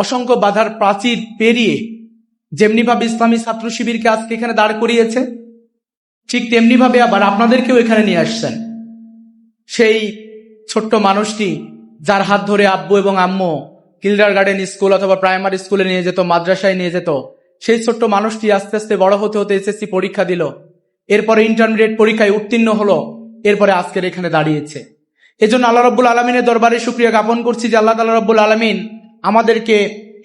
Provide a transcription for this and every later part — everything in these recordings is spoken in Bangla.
অসংখ্য বাধার প্রাচীর পেরিয়ে যেমনিভাবে ইসলামী ছাত্র শিবিরকে আজকে এখানে দাঁড় করিয়েছে, ঠিক তেমনিভাবে আবার আপনাদেরকেও এখানে নিয়ে আসছেন। সেই ছোট্ট মানুষটি যার হাত ধরে আব্বু এবং আম্মু কিন্ডার গার্ডেন স্কুল অথবা প্রাইমারি স্কুলে নিয়ে যেত, মাদ্রাসায় নিয়ে যেত, সেই ছোট্ট মানুষটি আস্তে আস্তে বড় হতে হতে এসএসসি পরীক্ষা দিল, এরপরে ইন্টারমিডিয়েট পরীক্ষায় উত্তীর্ণ হলো, এরপরে আজকের এখানে দাঁড়িয়েছে। এজন্য আল্লাহ রাব্বুল আলামিনের দরবারে শুকরিয়া জ্ঞাপন করছি যে আল্লাহ তাআলা রাব্বুল আলামিন আমাদেরকে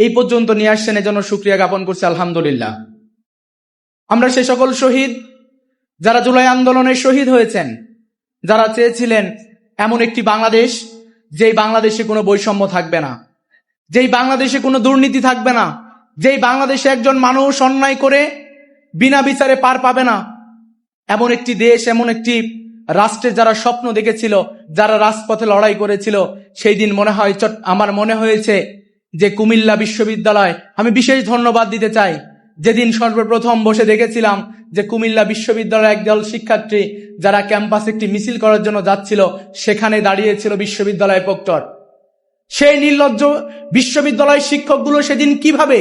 এই পর্যন্ত নিয়ে আসছেন, এজন্য শুকরিয়া জ্ঞাপন করছি আলহামদুলিল্লাহ। আমরা সেই সকল শহীদ যারা জুলাই আন্দোলনে শহীদ হয়েছেন, যারা চেয়েছিলেন এমন একটি বাংলাদেশ যেই বাংলাদেশে কোনো বৈষম্য থাকবে না, যেই বাংলাদেশে কোনো দুর্নীতি থাকবে না, যেই বাংলাদেশে একজন মানুষ অন্যায় করে বিনা বিচারে পার পাবে না, এমন একটি দেশ, এমন একটি রাষ্ট্রে যারা স্বপ্ন দেখেছিল, যারা রাজপথে লড়াই করেছিল, সেই দিন মনে হয় আমার মনে হয়েছে যে কুমিল্লা বিশ্ববিদ্যালয় আমি বিশেষ ধন্যবাদ দিতে চাই। যেদিন সর্বপ্রথম বসে দেখেছিলাম যে কুমিল্লা বিশ্ববিদ্যালয়ের একদল শিক্ষার্থী যারা ক্যাম্পাসে একটি মিছিল করার জন্য যাচ্ছিল, সেখানে দাঁড়িয়েছিল বিশ্ববিদ্যালয় প্রক্টর। সেই নির্লজ্জ বিশ্ববিদ্যালয় শিক্ষকগুলো সেদিন কিভাবে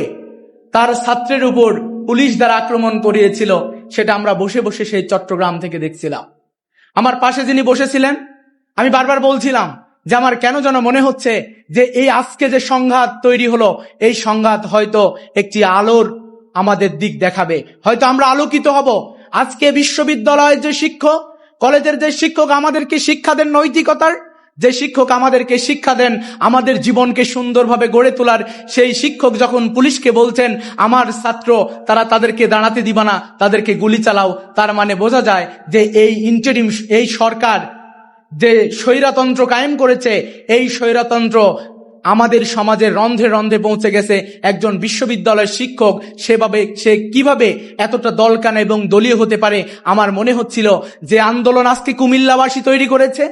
তার ছাত্রের উপর পুলিশ দ্বারা আক্রমণ করিয়েছিল, সেটা আমরা বসে বসে সেই চট্টগ্রাম থেকে দেখছিলাম। আমার পাশে যিনি বসেছিলেন, আমি বারবার বলছিলাম যে আমার কেন যেন মনে হচ্ছে যে এই আজকে যে সংঘাত তৈরি হলো, এই সংঘাত হয়তো একটি আলোর আমাদের দিক দেখাবে, হয়তো আমরা আলোকিত হব। আজকে বিশ্ববিদ্যালয়ের যে শিক্ষক, কলেজের যে শিক্ষক আমাদেরকে শিক্ষা দেন নৈতিকতার, যে শিক্ষক আমাদেরকে শিক্ষা দেন আমাদের জীবনকে সুন্দরভাবে গড়ে তোলার, সেই শিক্ষক যখন পুলিশকে বলছেন আমার ছাত্র তারা তাদেরকে দাঁড়াতে দিবা না, তাদেরকে গুলি চালাও, তার মানে বোঝা যায় যে এই সরকার যে স্বৈরতন্ত্র কায়েম করেছে, এই স্বৈরতন্ত্র আমাদের সমাজের রন্ধ্রে রন্ধ্রে পৌঁছে গেছে। একজন বিশ্ববিদ্যালয়ের শিক্ষক সে কিভাবে এতটা দলকানা এবং দলীয় হতে পারে? আমার মনে হচ্ছিল যে আন্দোলন আজকে কুমিল্লাবাসী তৈরি করেছে,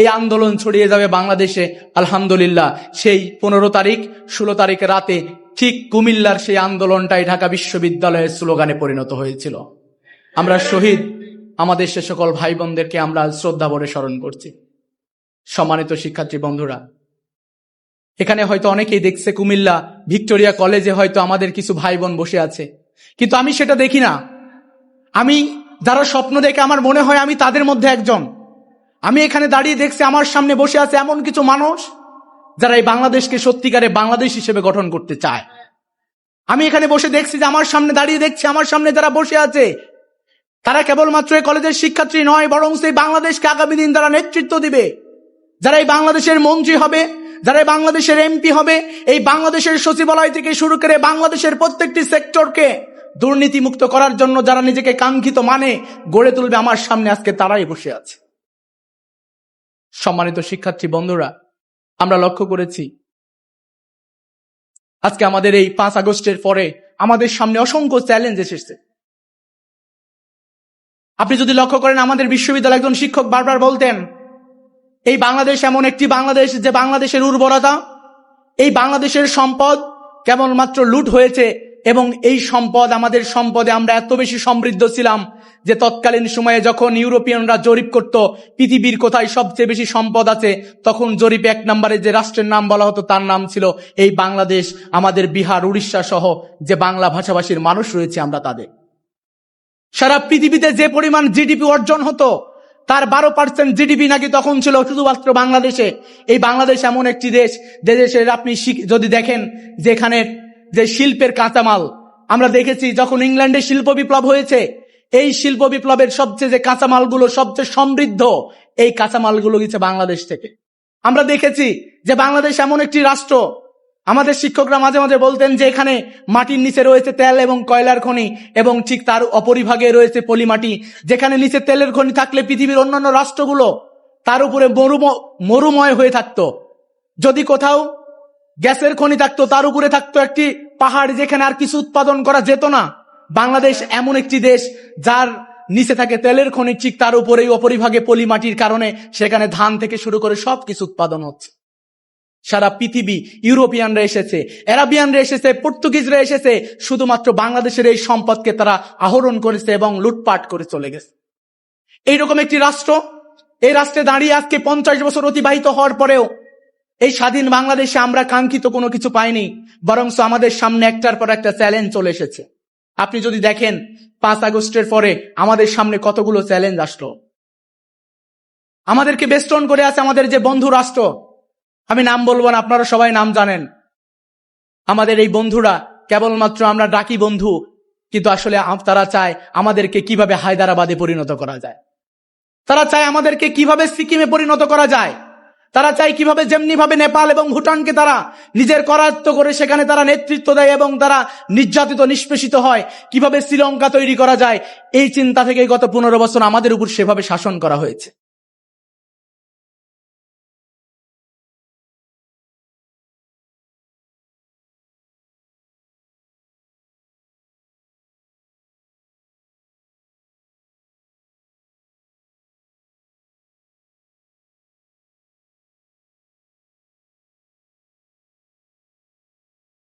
এই আন্দোলন ছড়িয়ে যাবে বাংলাদেশে। আলহামদুলিল্লাহ, সেই 15 তারিখ 16 তারিখ রাতে ঠিক কুমিল্লার সেই আন্দোলনটাই ঢাকা বিশ্ববিদ্যালয়ের স্লোগানে পরিণত হয়েছিল। আমরা শহীদ আমাদের সে সকল ভাই বোনদেরকে আমরা শ্রদ্ধা ভরে স্মরণ করছি। সম্মানিত শিক্ষার্থী বন্ধুরা, এখানে হয়তো অনেকেই দেখছে কুমিল্লা ভিক্টোরিয়া কলেজে হয়তো আমাদের কিছু ভাই বোন বসে আছে, কিন্তু আমি সেটা দেখি না। আমি যারা স্বপ্ন দেখে আমার মনে হয় আমি তাদের মধ্যে একজন। আমি এখানে দাঁড়িয়ে দেখছি আমার সামনে বসে আছে এমন কিছু মানুষ যারা এই বাংলাদেশকে সত্যিকারে বাংলাদেশ হিসেবে গঠন করতে চায়। আমি এখানে বসে দেখছি যে আমার সামনে দাঁড়িয়ে দেখছি আমার সামনে যারা বসে আছে তারা কেবলমাত্র এই কলেজের শিক্ষার্থী নয়, বরং সেই বাংলাদেশকে আগামী দিন যারা নেতৃত্ব দিবে, যারা এই বাংলাদেশের মন্ত্রী হবে, যারা এই বাংলাদেশের এমপি হবে, এই বাংলাদেশের সচিবালয় থেকে শুরু করে বাংলাদেশের প্রত্যেকটি সেক্টরকে দুর্নীতিমুক্ত করার জন্য যারা নিজেকে কাঙ্ক্ষিত মানে গড়ে তুলবে, আমার সামনে আজকে তারাই বসে আছে। সম্মানিত শিক্ষার্থী বন্ধুরা, আমরা লক্ষ্য করেছি আজকে আমাদের এই 5 আগস্টের পরে আমাদের সামনে অসংখ্য চ্যালেঞ্জ এসেছে। আপনি যদি লক্ষ্য করেন, আমাদের বিশ্ববিদ্যালয়ের একজন শিক্ষক বারবার বলতেন এই বাংলাদেশ এমন একটি বাংলাদেশ যে বাংলাদেশের উর্বরতা, এই বাংলাদেশের সম্পদ কেবলমাত্র লুট হয়েছে, এবং এই সম্পদ, আমাদের সম্পদে আমরা এত বেশি সমৃদ্ধ ছিলাম যে তৎকালীন সময়ে যখন ইউরোপিয়ানরা জরিপ করত পৃথিবীর কোথায় সবচেয়ে বেশি সম্পদ আছে, তখন জরিপে 1 নম্বরে যে রাষ্ট্রের নাম বলা হতো তার নাম ছিল এই বাংলাদেশ। আমাদের বিহার, উড়িষ্যা সহ যে বাংলা ভাষাভাষীর মানুষ রয়েছে আমরা তাদের। সারা পৃথিবীতে যে পরিমাণ জিডিপি অর্জন হতো তার 12% জিডিপি নাকি তখন ছিল শুধুমাত্র বাংলাদেশে। এই বাংলাদেশ এমন একটি দেশ যে দেশের আপনি যদি দেখেন যেখানে যে শিল্পের কাঁচামাল আমরা দেখেছি, যখন ইংল্যান্ডে শিল্প বিপ্লব হয়েছে, এই শিল্প বিপ্লবের সবচেয়ে যে কাঁচামালগুলো সবচেয়ে সমৃদ্ধ, এই কাঁচামালগুলো গেছে বাংলাদেশ থেকে। আমরা দেখেছি যে বাংলাদেশ এমন একটি রাষ্ট্র, আমাদের শিক্ষকরা মাঝে মাঝে বলতেন যে এখানে মাটির নিচে রয়েছে তেল এবং কয়লার খনি, এবং ঠিক তার অপরিভাগে রয়েছে পলিমাটি। যেখানে নিচে তেলের খনি থাকলে পৃথিবীর অন্যান্য রাষ্ট্রগুলো তার উপরে মরুময় হয়ে থাকতো। যদি কোথাও গ্যাসের খনি থাকতো তার উপরে থাকতো একটি পাহাড়, যেখানে আর কিছু উৎপাদন করা যেত না। বাংলাদেশ এমন একটি দেশ যার নিচে থাকে তেলের খনি, ঠিক তার উপরেই অপরিভাগে পলিমাটির কারণে সেখানে ধান থেকে শুরু করে সবকিছু উৎপাদন হচ্ছে। সারা পৃথিবী, ইউরোপিয়ানরা এসেছে, আরাবিয়ানরা এসেছে, পর্তুগিজরা এসেছে, শুধুমাত্র বাংলাদেশের এই সম্পদকে তারা আহরণ করেছে এবং লুটপাট করে চলে গেছে। এইরকম একটি রাষ্ট্র, এই রাষ্ট্রে দাঁড়িয়ে আজকে 50 বছর অতিবাহিত হওয়ার পরেও এই স্বাধীন বাংলাদেশে আমরা কাঙ্ক্ষিত কোনো কিছু পাইনি, বরং আমাদের সামনে একটার পর একটা চ্যালেঞ্জ চলে এসেছে। আপনি যদি দেখেন 5 আগস্টের পরে আমাদের সামনে কতগুলো চ্যালেঞ্জ আসলো। আমাদেরকে বেষ্টন করে আছে আমাদের যে বন্ধু রাষ্ট্র, আমি নাম বলবো না, আপনারা সবাই নাম জানেন। আমাদের এই বন্ধুরা কেবলমাত্র আমরা ডাকি বন্ধু, কিন্তু আসলে তারা চায় আমাদেরকে কিভাবে হায়দ্রাবাদে পরিণত করা যায়, তারা চায় আমাদেরকে কিভাবে সিকিমে পরিণত করা যায়, তারা চায় কিভাবে যেমনি ভাবে নেপাল এবং ভুটানকে তারা নিজের করায়ত্ত করে সেখানে তারা নেতৃত্ব দেয় এবং তারা নির্যাতিত নিষ্পেষিত হয়, কিভাবে শ্রীলঙ্কা তৈরি করা যায়। এই চিন্তা থেকে গত 15 বছর আমাদের উপর সেভাবে শাসন করা হয়েছে।